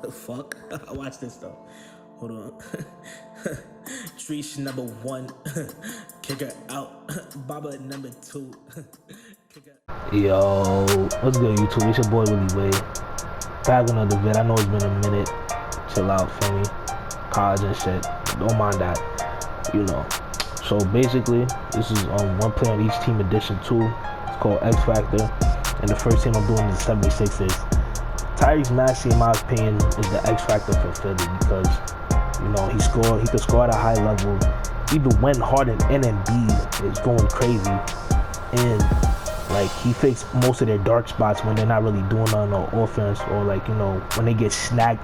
The fuck? Watch this though. Hold on. Trish number 1. Kick her out. Baba number 2. Kick her. Yo, what's good, YouTube? It's your boy Willie Wade. Back with another vid. I know it's been a minute. Chill out, feel me? College and shit. Don't mind that, you know. So basically, this is one player on each team edition 2. It's called X Factor, and the first team I'm doing is the 76ers. Tyrese Maxey, in my opinion, is the X Factor for Philly because, you know, he could score at a high level. Even when Harden and Embiid is going crazy, and like he fixed most of their dark spots when they're not really doing nothing on offense, or like, you know, when they get stagnant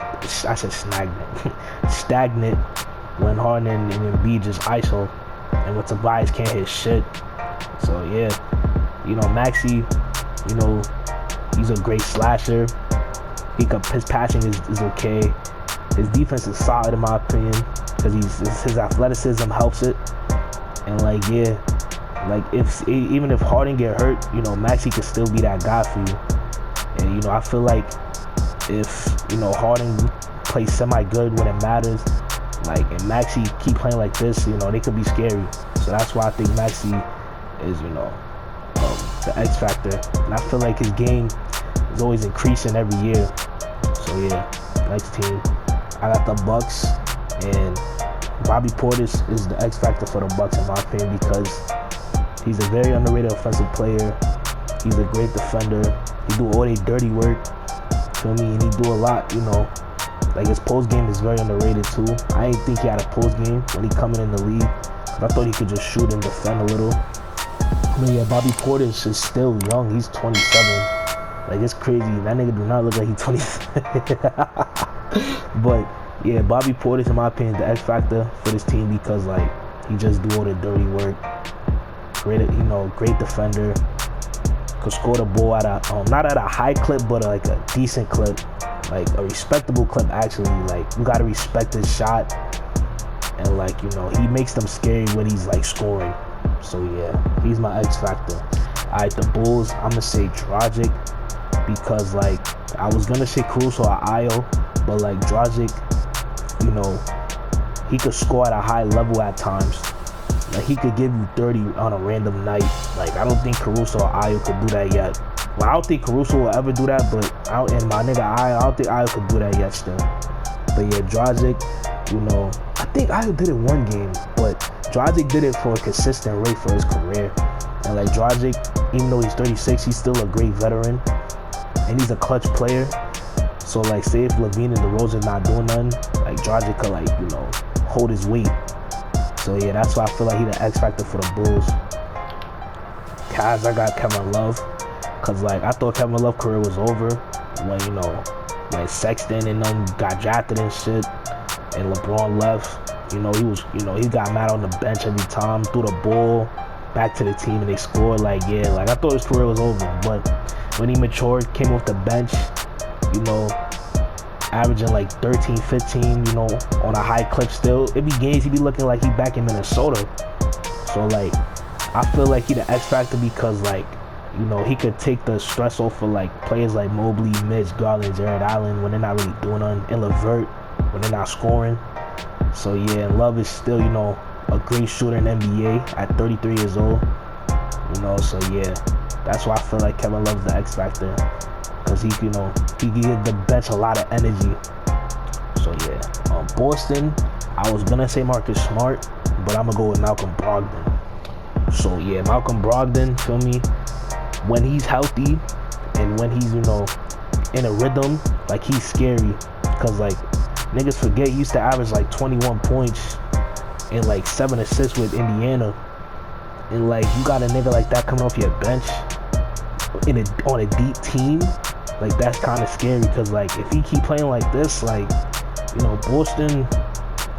when Harden and Embiid just ISO, and when Tobias can't hit shit. So yeah, you know, Maxey, you know, he's a great slasher. His passing is okay. His defense is solid in my opinion because his athleticism helps it. And like, yeah, like even if Harden get hurt, you know, Maxey could still be that guy for you. And you know, I feel like if, you know, Harden plays semi-good when it matters, like, and Maxey keep playing like this, you know, they could be scary. So that's why I think Maxey is, you know, the X Factor. And I feel like his game is always increasing every year. So yeah, next team, I got the Bucks, and Bobby Portis is the X Factor for the Bucks in my opinion because he's a very underrated offensive player. He's a great defender. He do all their dirty work, feel me, and he do a lot, you know. Like his post game is very underrated too. I didn't think he had a post game when he coming in the league. I thought he could just shoot and defend a little. But yeah, Bobby Portis is still young. He's 27. Like, it's crazy. That nigga do not look like he's 27. But yeah, Bobby Portis, in my opinion, is the X Factor for this team because like he just do all the dirty work. Great, you know, great defender. Could score the ball at a not at a high clip, but like a decent clip, like a respectable clip actually. Like, you gotta respect his shot, and like, you know, he makes them scary when he's like scoring. So yeah, he's my X Factor. Alright, the Bulls, I'm gonna say Dragic because like I was gonna say Caruso or Ayo, but like Dragic, you know, he could score at a high level at times. Like he could give you 30 on a random night. Like I don't think Caruso or Ayo could do that yet. Well, I don't think Caruso will ever do that, but and my nigga Ayo, I don't think Ayo could do that yet still. But yeah, Dragic, you know, I think Ayo did it one game, but Dragic did it for a consistent rate for his career. And like Dragic, even though he's 36, he's still a great veteran, and he's a clutch player. So like, say if Levine and DeRozan not doing nothing, like Dragic could, like, you know, hold his weight. So yeah, that's why I feel like he's the X Factor for the Bulls. Cavs, I got Kevin Love, cause like I thought Kevin Love's career was over when, you know, when Sexton and them got drafted and shit, and LeBron left. You know, he got mad on the bench every time, threw the ball back to the team and they scored. Like, yeah, like I thought his career was over, but when he matured, came off the bench, you know, averaging like 13, 15, you know, on a high clip still. It be games he be looking like he back in Minnesota. So like, I feel like he the X Factor because like, you know, he could take the stress off for like players like Mobley, Mitch, Garland, Jared Allen when they're not really doing nothing, and LeVert when they're not scoring. So yeah, Love is still, you know, a great shooter in NBA at 33 years old. You know, so yeah, that's why I feel like Kevin Love's the X Factor. Because he, you know, he give the bench a lot of energy. So yeah, Boston, I was gonna say Marcus Smart, but I'm gonna go with Malcolm Brogdon. So yeah, Malcolm Brogdon, feel me, when he's healthy and when he's, you know, in a rhythm, like he's scary. Because like, niggas forget he used to average like 21 points and like 7 assists with Indiana. And like, you got a nigga like that coming off your bench on a deep team, like that's kind of scary. Because like, if he keep playing like this, like, you know, Boston,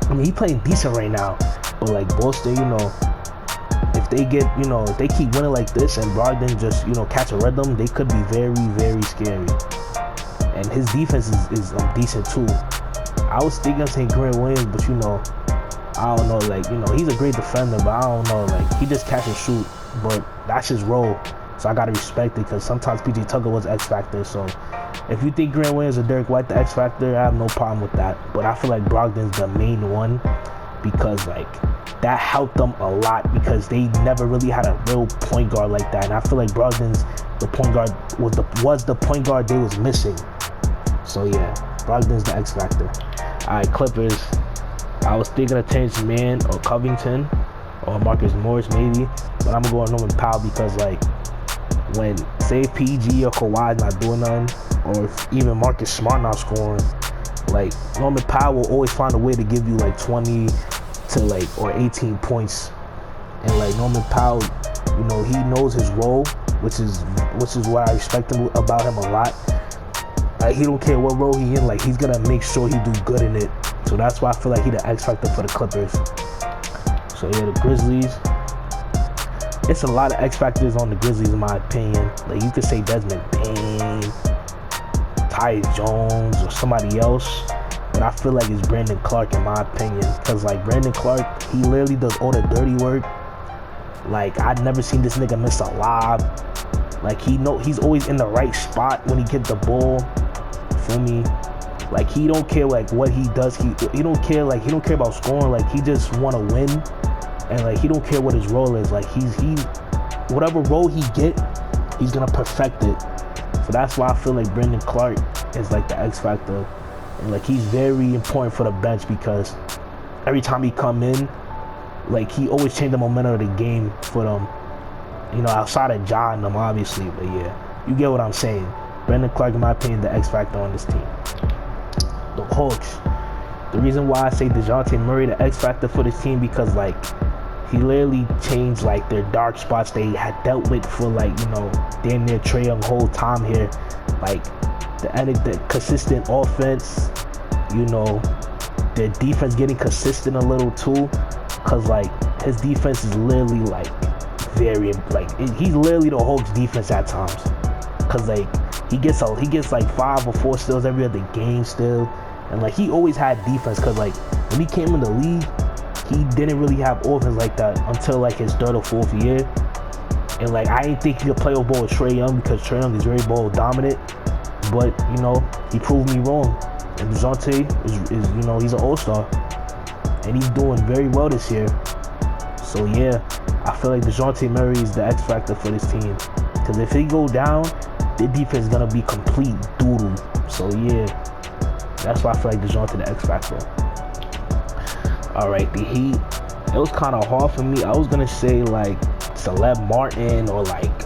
I mean, he playing decent right now, but like Boston, you know, if they get, you know, if they keep winning like this and Brogdon just, you know, catch a rhythm, they could be very, very scary. And his defense is decent too. I was thinking of saying Grant Williams, but you know, I don't know, like, you know, he's a great defender, but I don't know, like, he just catch and shoot, but that's his role. So I gotta respect it because sometimes PJ Tucker was X Factor. So If you think Grant Williams or Derek White the X factor, I have no problem with that. But I feel like Brogdon's the main one because like that helped them a lot because they never really had a real point guard like that. And I feel like Brogdon's the point guard was the point guard they was missing. So yeah, Brogdon's the X factor. Alright, Clippers. I was thinking of Terrence Mann or Covington or Marcus Morris maybe, but I'm gonna go on Norman Powell because like when say PG or Kawhi's not doing nothing, or if even Marcus Smart not scoring, like Norman Powell will always find a way to give you like 20 to like or 18 points. And like Norman Powell, you know, he knows his role, which is what I respect about him a lot. Like he don't care what role he in, like he's gonna make sure he do good in it. So that's why I feel like he the X factor for the Clippers. So yeah, the Grizzlies. It's a lot of X factors on the Grizzlies in my opinion. Like you could say Desmond Bain, Tyus Jones, or somebody else. But I feel like it's Brandon Clark in my opinion. Cause like Brandon Clark, he literally does all the dirty work. Like I've never seen this nigga miss a lob. Like he's always in the right spot when he gets the ball. Feel me? Like he don't care like what he does. He don't care about scoring. Like he just wanna win. And like he don't care what his role is. Like he whatever role he get, he's gonna perfect it. So that's why I feel like Brandon Clark is like the X factor. And like he's very important for the bench because every time he come in, like he always change the momentum of the game for them. You know, outside of John and them obviously, but yeah, you get what I'm saying. Brandon Clark, in my opinion, the X factor on this team. The Hawks. The reason why I say DeJounte Murray the X factor for this team because like he literally changed like their dark spots they had dealt with for like, you know, damn near Trae Young whole time here. Like the consistent offense, you know, their defense getting consistent a little too, cause like his defense is literally like very like he's literally the Hawks defense at times, cause like he gets like 5 or 4 steals every other game still, and like he always had defense, cause like when he came in the league, he didn't really have offense like that until like his 3rd or 4th year, and like I didn't think he could play with ball with Trae Young because Trae Young is very ball dominant, but you know he proved me wrong, and DeJounte is you know he's an all-star, and he's doing very well this year. So yeah, I feel like DeJounte Murray is the X factor for this team, because if he go down, their defense is gonna be complete doodle. So yeah, that's why I feel like DeJounte the X factor. Alright, the Heat. It was kind of hard for me. I was gonna say like Caleb Martin or like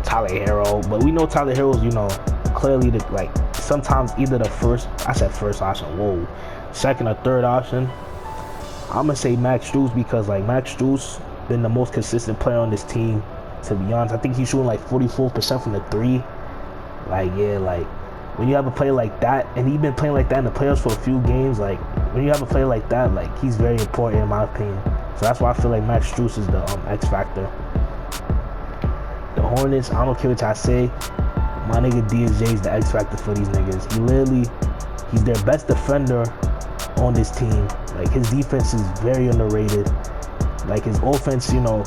Tyler Herro, but we know Tyler Herro's, you know, clearly the like sometimes either the first option, second or third option. I'm gonna say Max Strus because like Max Strus been the most consistent player on this team. To be honest, I think he's shooting like 44% from the 3. Like yeah, like when you have a player like that, and he's been playing like that in the playoffs for a few games, like when you have a player like that, like he's very important in my opinion. So that's why I feel like Max Strus is the X factor. The Hornets, I don't care what I say, my nigga DSJ is the X factor for these niggas. He's their best defender on this team. Like his defense is very underrated. Like his offense, you know,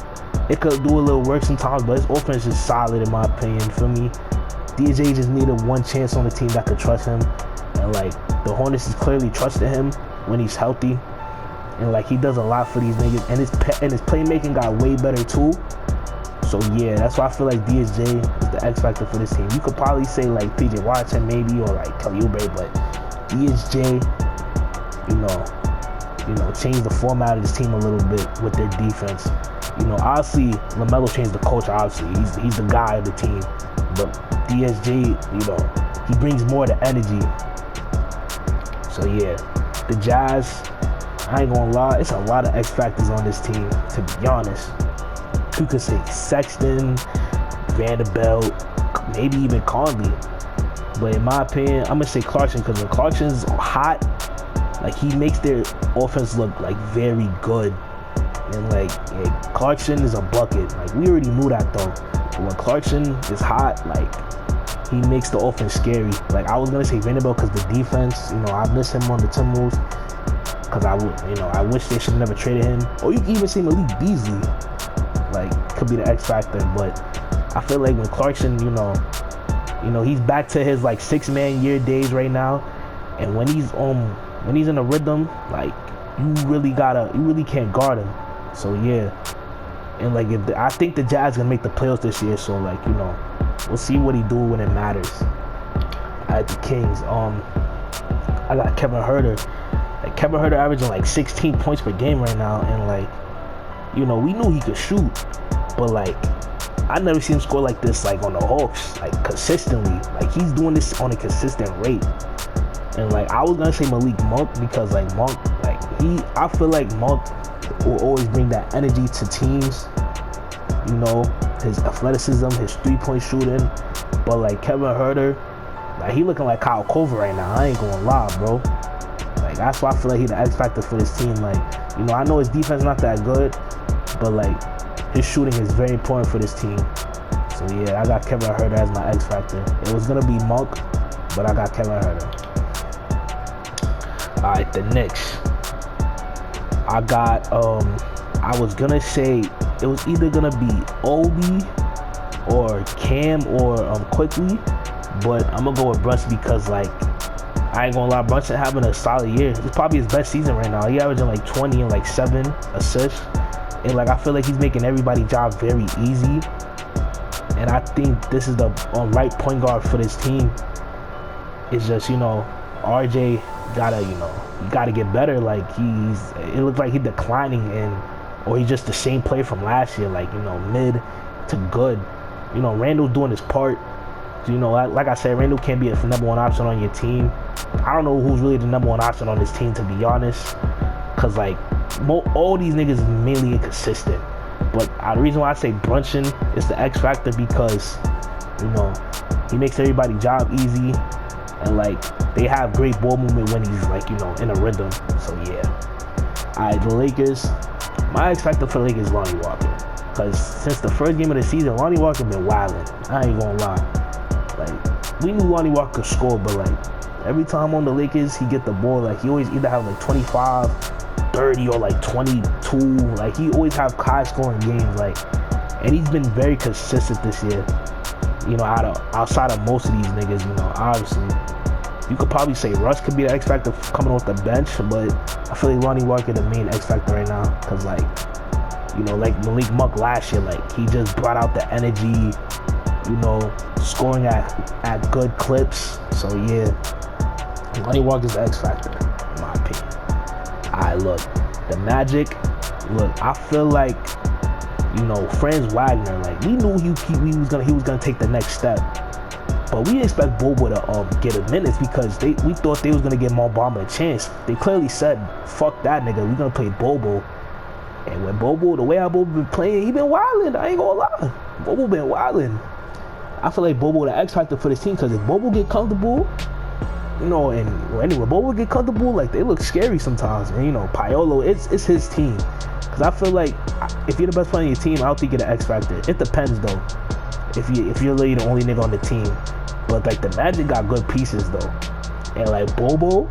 it could do a little work sometimes, but his offense is solid in my opinion. For me, DJ just needed one chance on the team that could trust him, and like the Hornets is clearly trusting him when he's healthy, and like he does a lot for these niggas, and his playmaking got way better too. So yeah, that's why I feel like DSJ is the X factor for this team. You could probably say like PJ Washington maybe, or like Kelly Oubre, but DSJ, you know, change the format of this team a little bit with their defense. You know, obviously LaMelo changed the culture. Obviously, he's the guy of the team, but DSJ, you know, he brings more to energy. So yeah, the Jazz, I ain't gonna lie, it's a lot of X factors on this team. To be honest, you could say Sexton, Vanderbilt, maybe even Conley. But in my opinion, I'm gonna say Clarkson, because when Clarkson's hot, like he makes their offense look like very good. And like yeah, Clarkson is a bucket. Like we already knew that though. But when Clarkson is hot, like he makes the offense scary. Like I was gonna say Vanderbilt because the defense, you know, I miss him on the Timberwolves. Because I wish they should have never traded him. Or you can even say Malik Beasley, like could be the X factor. But I feel like when Clarkson, you know, You know, he's back to his like 6-man year days right now, and when he's in a rhythm, like you really can't guard him. So yeah, and like I think the Jazz gonna make the playoffs this year. So like, you know, we'll see what he do when it matters. At the Kings, I got Kevin Huerter. Like Kevin Huerter averaging like 16 points per game right now, and like, you know, we knew he could shoot, but like I never seen him score like this, like on the Hawks, like consistently. Like he's doing this on a consistent rate. And like I was gonna say Malik Monk because like Monk, like I feel like Monk will always bring that energy to teams. You know, his athleticism, his 3-point shooting. But like Kevin Huerter, like he looking like Kyle Korver right now. I ain't gonna lie, bro. Like that's why I feel like he's the X factor for this team. Like, you know, I know his defense not that good, but like his shooting is very important for this team. So yeah, I got Kevin Huerter as my X factor. It was gonna be Monk, but I got Kevin Huerter. Alright, the Knicks. I got I was gonna say it was either gonna be Obi or Cam or Quickly, but I'm gonna go with Brunson because like I ain't gonna lie, Brunson having a solid year. It's probably his best season right now. He averaging like 20 and like 7 assists. And like I feel like he's making everybody's job very easy. And I think this is the right point guard for this team. It's just, you know, RJ gotta get better. Like it looks like he's declining, or he's just the same player from last year, like, you know, mid to good. You know, Randall's doing his part. You know, like I said, Randall can't be a number one option on your team. I don't know who's really the number one option on this team, to be honest, because like all these niggas is mainly inconsistent. But the reason why I say Brunson is the X factor because, you know, he makes everybody's job easy, and like they have great ball movement when he's like, you know, in a rhythm. So yeah. Alright, the Lakers. My X factor for the Lakers is Lonnie Walker, because since the first game of the season, Lonnie Walker been wildin'. I ain't gonna lie. Like, we knew Lonnie Walker could score, but like every time on the Lakers he get the ball, like he always either have like 25, 30 or like 22. Like he always have high scoring games, like, and he's been very consistent this year. You know, outside of most of these niggas, you know, obviously you could probably say Russ could be the X factor coming off the bench, but I feel like Lonnie Walker the main X factor right now, because like, you know, like Malik Monk last year, like he just brought out the energy, you know, scoring at good clips. So yeah, Lonnie Walker's the X factor in my opinion. Alright, look, the Magic. Look, I feel like, you know, Franz Wagner, like we knew he was gonna take the next step, but we didn't expect Bobo to get a minutes, because we thought they was gonna give Mo Bamba a chance. They clearly said, "Fuck that nigga, we gonna play Bobo." And when Bobo, the way how Bobo been playing, he been wildin'. I ain't gonna lie, Bobo been wildin'. I feel like Bobo the X factor for this team, because if Bobo get comfortable, you know, anyway, Bobo get comfortable, like they look scary sometimes. And you know, Paolo, it's his team. Because I feel like if you're the best player on your team, I don't think you're the X factor. It depends though. If you're really the only nigga on the team, but like the Magic got good pieces though, and like Bobo,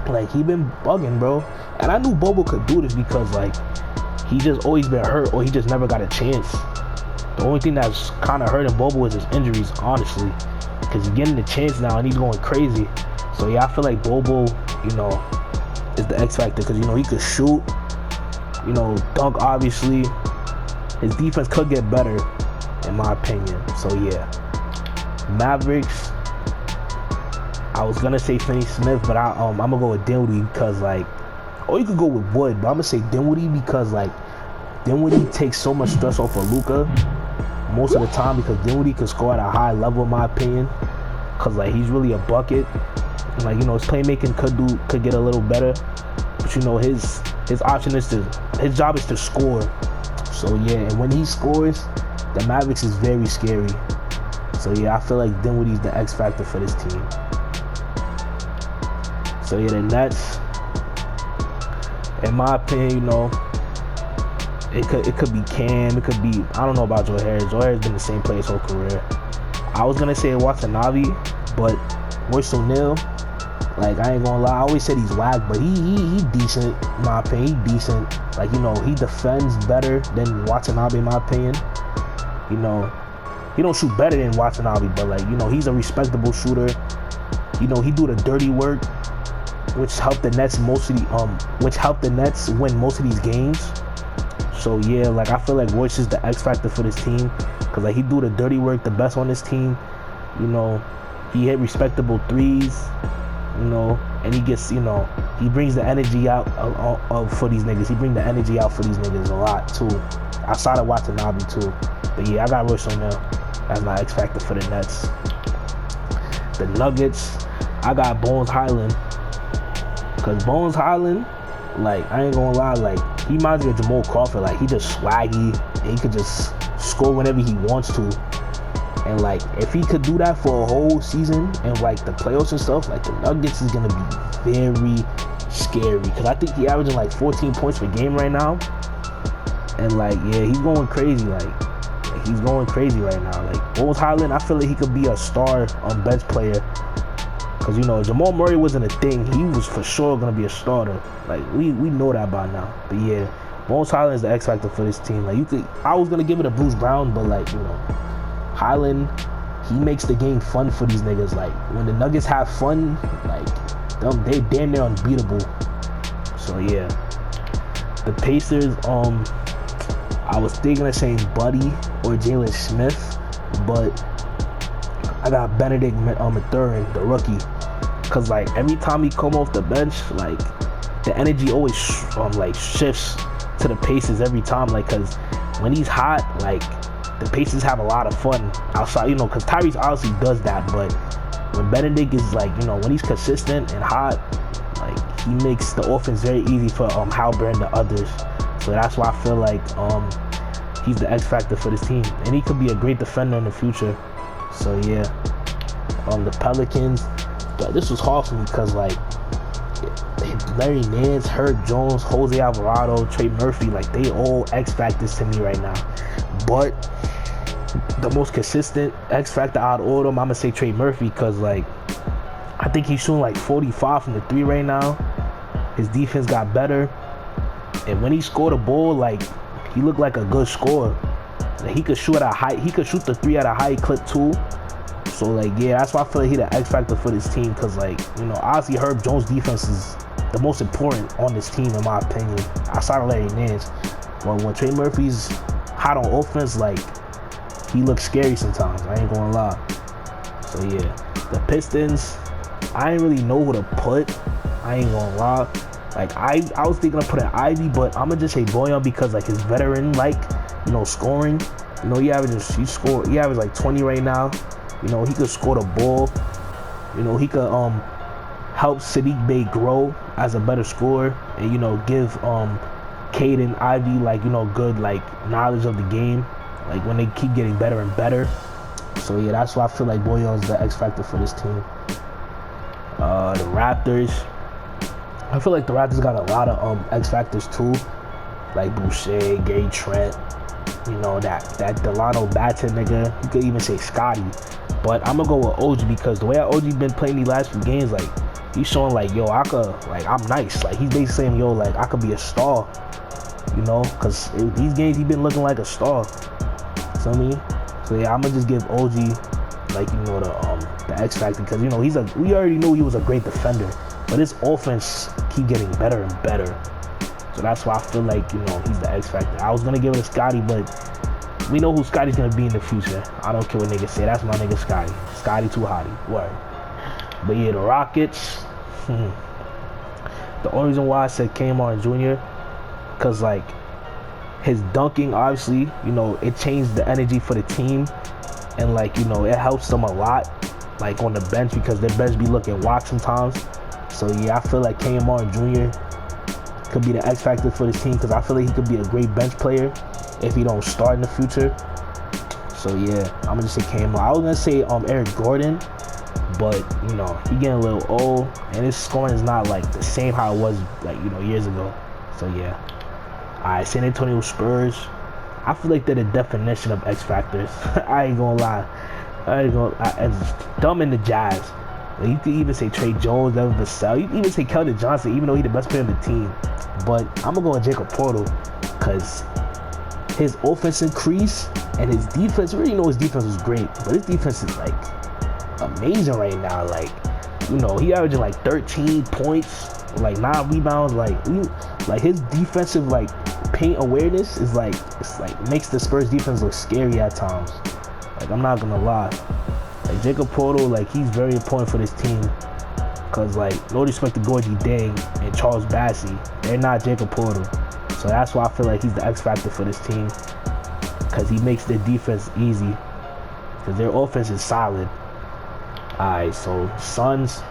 like he been bugging, bro. And I knew Bobo could do this because like he just always been hurt, or he just never got a chance. The only thing that's kind of hurting Bobo is his injuries, honestly, because he's getting the chance now and he's going crazy. So yeah, I feel like Bobo, you know, is the X factor, because you know he could shoot, you know, dunk. Obviously, his defense could get better, in my opinion. So yeah, Mavericks. I was gonna say Finney Smith, but I'm gonna go with Dinwiddie, because like, or you could go with Wood, but I'm gonna say Dinwiddie because like Dinwiddie takes so much stress off of Luka most of the time, because Dinwiddie could score at a high level, in my opinion, because like he's really a bucket, and like, you know, his playmaking could get a little better, but you know his option is his job is to score. So yeah, and when he scores, the Mavericks is very scary. So yeah, I feel like Dinwiddie's the X factor for this team. So yeah, the Nets, in my opinion, you know, it could be Cam, it could be, I don't know about Joe Harris. Joe Harris been the same player his whole career. I was gonna say Watanabe, but Royce O'Neal, like I ain't gonna lie, I always said he's whack, but he decent, in my opinion. He decent. Like, you know, he defends better than Watanabe, in my opinion. You know, he don't shoot better than Watanabe, but like, you know, he's a respectable shooter. You know, he do the dirty work, which helped the Nets win most of these games. So yeah, like I feel like Royce is the X factor for this team, cause like he do the dirty work the best on this team. You know, he hit respectable threes. You know, and he gets, you know, he brings the energy out for these niggas. He brings the energy out for these niggas a lot too. Outside of Watanabe too. But yeah, I got Royce O'Neal as my X factor for the Nets. The Nuggets, I got Bones Highland. Cause Bones Highland, like, I ain't gonna lie, like, he reminds me of Jamal Crawford. Like, he just swaggy, and he could just score whenever he wants to. And like, if he could do that for a whole season and like the playoffs and stuff, like the Nuggets is gonna be very scary. Cause I think he averaging like 14 points per game right now. And like, yeah, he's going crazy. Like he's going crazy right now. Like Bones Highland, I feel like he could be a star bench player. Cause you know, Jamal Murray wasn't a thing. He was for sure gonna be a starter. Like we know that by now. But yeah, Bones Highland is the X factor for this team. Like I was gonna give it to Bruce Brown, but like, you know, Highland, he makes the game fun for these niggas. Like when the Nuggets have fun, like they damn near unbeatable. So yeah, the Pacers. I was thinking of saying Buddy or Jalen Smith, but I got Benedict Mathurin, the rookie, cause like every time he come off the bench, like the energy always shifts to the Pacers every time. Like, cause when he's hot, like, the Pacers have a lot of fun outside, you know, because Tyrese obviously does that, but when Benedict is like, you know, when he's consistent and hot, like, he makes the offense very easy for Halber and the others. So that's why I feel like he's the X factor for this team, and he could be a great defender in the future. So yeah, the Pelicans, but this was hard for me because like Larry Nance, Herb Jones, Jose Alvarado, Trey Murphy, like they all X factors to me right now. But the most consistent X factor out of all of them, I'm gonna say Trey Murphy, because like I think he's shooting like 45 from the three right now. His defense got better, and when he scored a ball, like he looked like a good scorer. Like, he could shoot the three at a high clip too. So like, yeah, that's why I feel like he's the X factor for this team, because like, you know, obviously Herb Jones' defense is the most important on this team in my opinion, outside of Larry Nance. But when Trey Murphy's hot on offense, like he looks scary sometimes, I ain't gonna lie. So yeah, the Pistons, I ain't really know who to put, I ain't gonna lie. Like I was thinking of putting Ivy, but I'm gonna just say Bojan because like his veteran, like, you know, scoring, you know, he averaged like 20 right now. You know, he could score the ball. You know, he could help Sadiq Bey grow as a better scorer, and you know, give Cade and Ivy, like, you know, good like knowledge of the game, like when they keep getting better and better. So yeah, that's why I feel like Bojan's the X factor for this team. The Raptors, I feel like the Raptors got a lot of X factors too, like Boucher, Gary Trent, you know, that Delano Batten nigga. You could even say Scotty. But I'm gonna go with OG because the way OG been playing these last few games, like he's showing like, yo, I could, like, I'm nice. Like he's basically saying, yo, like I could be a star, you know, because these games he been looking like a star. So I mean, so yeah, I'm gonna just give OG, like, you know, the X factor, because you know we already knew he was a great defender, but his offense keep getting better and better. So that's why I feel like, you know, he's the X factor. I was gonna give it to Scotty, but we know who Scotty's gonna be in the future. I don't care what niggas say. That's my nigga Scotty. Scotty too hotty. Word. But yeah, the Rockets. The only reason why I said Kmart Jr. because like his dunking, obviously, you know, it changed the energy for the team, and like, you know, it helps them a lot, like on the bench, because their bench be looking whack sometimes. So yeah, I feel like Kmart Jr. could be the X factor for this team, because I feel like he could be a great bench player if he don't start in the future. So yeah, I'm gonna just say Kmart. I was gonna say Eric Gordon, but you know, he getting a little old, and his scoring is not like the same how it was, like, you know, years ago. So yeah. Alright, San Antonio Spurs. I feel like they're the definition of X factors. I ain't gonna lie. It's dumb in the Jazz. Like, you could even say Trey Jones, Devin Vassell. You can even say Keldon Johnson, even though he's the best player on the team. But I'm gonna go with Jacob Portal, because his offense increase And his defense, you already know his defense was great, but his defense is like amazing right now. Like, you know, he averaging like 13 points, like 9 rebounds. Like his defensive like paint awareness is like, it's like makes the Spurs defense look scary at times. Like, I'm not gonna lie. Like, Jakob Poeltl, like, he's very important for this team. Cause like, no disrespect to Gorgie Dang and Charles Bassey, they're not Jakob Poeltl. So that's why I feel like he's the X factor for this team. Cause he makes their defense easy. Cause their offense is solid. Alright, so Suns.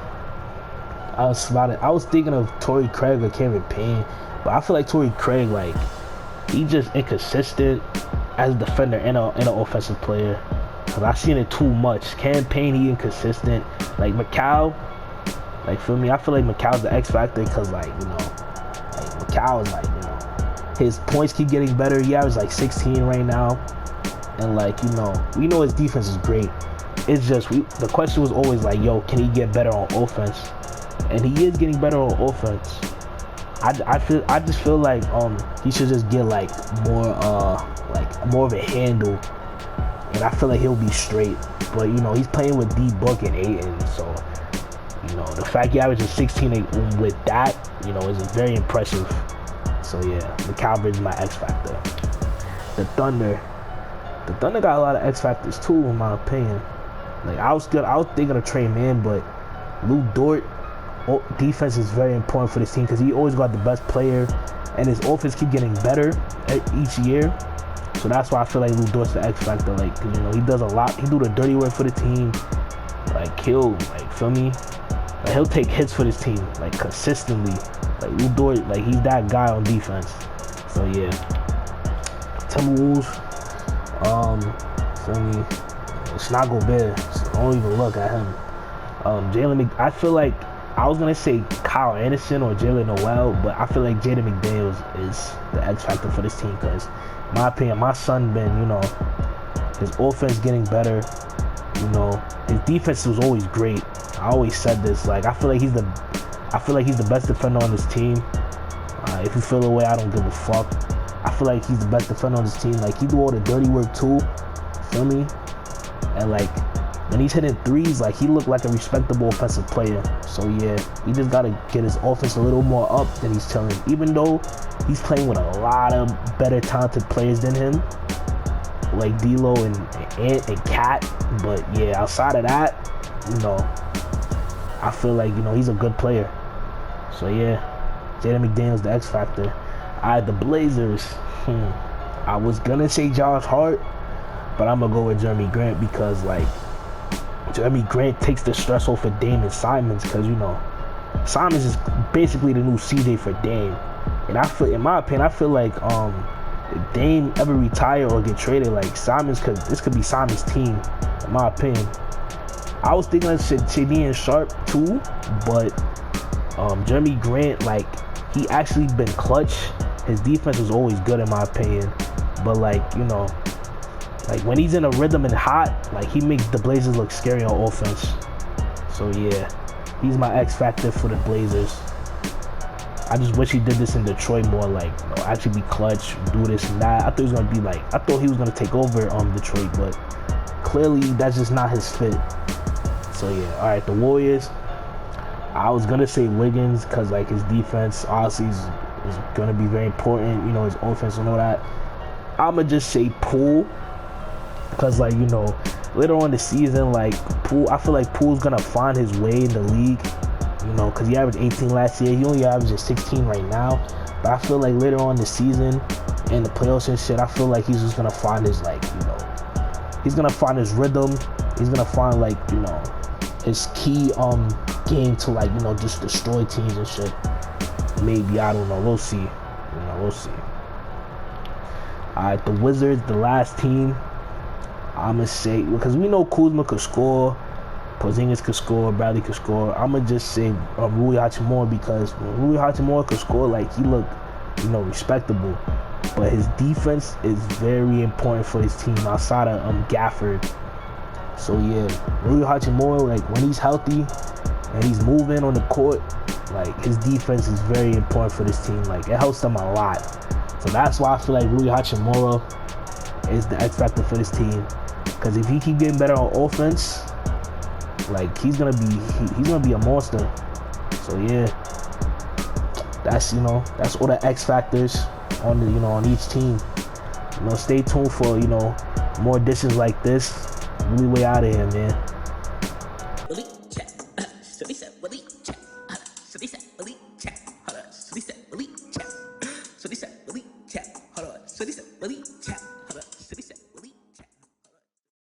I was thinking of Torrey Craig or Cameron Payne, but I feel like Torrey Craig, like, he's just inconsistent as a defender and an offensive player. Cause I've seen it too much. Cameron Payne, he inconsistent. Like Mikal, like, feel me? I feel like Mikal's the X factor because, like, you know, like Mikal is like, you know, his points keep getting better. He averages like 16 right now, and like, you know, we know his defense is great. It's just the question was always like, yo, can he get better on offense? And he is getting better on offense. I just feel like he should just get like more of a handle, and I feel like he'll be straight. But you know, he's playing with D Book and Ayton, so you know, the fact he averages 16 with that, you know, is very impressive. So yeah, the Cowboys is my X factor. The Thunder got a lot of X factors too, in my opinion. Like, I was thinking of Trey Mann, but Lou Dort, defense is very important for this team because he always got the best player, and his offense keep getting better each year. So that's why I feel like Lou Dort's the X factor. Like, you know, he does a lot. He do the dirty work for the team. Like, he'll, like, feel me? Like, he'll take hits for this team, like, consistently. Like, Lou Dort, like, he's that guy on defense. So yeah, Timberwolves. Feel me? It's not Gobert, so don't even look at him. I feel like I was gonna say Kyle Anderson or Jalen Noel, but I feel like Jaden McDaniels is the X factor for this team because, in my opinion, my son been, you know, his offense getting better. You know, his defense was always great. I always said this. Like, I feel like he's the best defender on this team. If you feel the way, I don't give a fuck. I feel like he's the best defender on this team. Like, he do all the dirty work too. Feel me? And like, when he's hitting threes, like, he looked like a respectable offensive player. So yeah, he just gotta get his offense a little more up than he's telling. Even though he's playing with a lot of better talented players than him, like D'Lo and Cat. But yeah, outside of that, you know, I feel like, you know, he's a good player. So yeah, Jaden McDaniels, the X factor. The Blazers. I was gonna say Josh Hart, but I'm gonna go with Jeremy Grant because, like, Jeremy Grant takes the stress off of Dame and Simons because, you know, Simons is basically the new CJ for Dame. And I feel, in my opinion, I feel like if Dame ever retire or get traded, like, this could be Simons' team, in my opinion. I was thinking of Shaedon Sharpe too, but Jeremy Grant, like, he actually been clutch. His defense was always good, in my opinion. But, like, you know, like, when he's in a rhythm and hot, like, he makes the Blazers look scary on offense. So yeah, he's my X factor for the Blazers. I just wish he did this in Detroit more, like, you know, actually be clutch, do this and that. I thought he was gonna take over Detroit, but clearly that's just not his fit. So yeah, all right, the Warriors. I was gonna say Wiggins because, like, his defense obviously is gonna be very important. You know, his offense and all that. I'ma just say Poole because, like, you know, later on the season, like, Poole, I feel like Poole's gonna find his way in the league. You know, because he averaged 18 last year. He only averages 16 right now. But I feel like later on the season and the playoffs and shit, I feel like he's just gonna find his, like, you know, he's gonna find his rhythm. He's gonna find, like, you know, his key game to, like, you know, just destroy teams and shit. Maybe, I don't know. We'll see. You know, we'll see. Alright, the Wizards, the last team. I'ma say, because we know Kuzma could score, Porzingis could score, Bradley could score. I'ma just say Rui Hachimura because when Rui Hachimura could score, like, he looked, you know, respectable. But his defense is very important for his team outside of Gafford. So yeah, Rui Hachimura, like, when he's healthy and he's moving on the court, like, his defense is very important for this team. Like, it helps them a lot. So that's why I feel like Rui Hachimura is the X factor for this team. Because if he keep getting better on offense, like he's gonna be a monster. So yeah, that's that's all the X factors on the on each team. Stay tuned for more editions like this. We way out of here, man. Willie, check. So he said, Willie.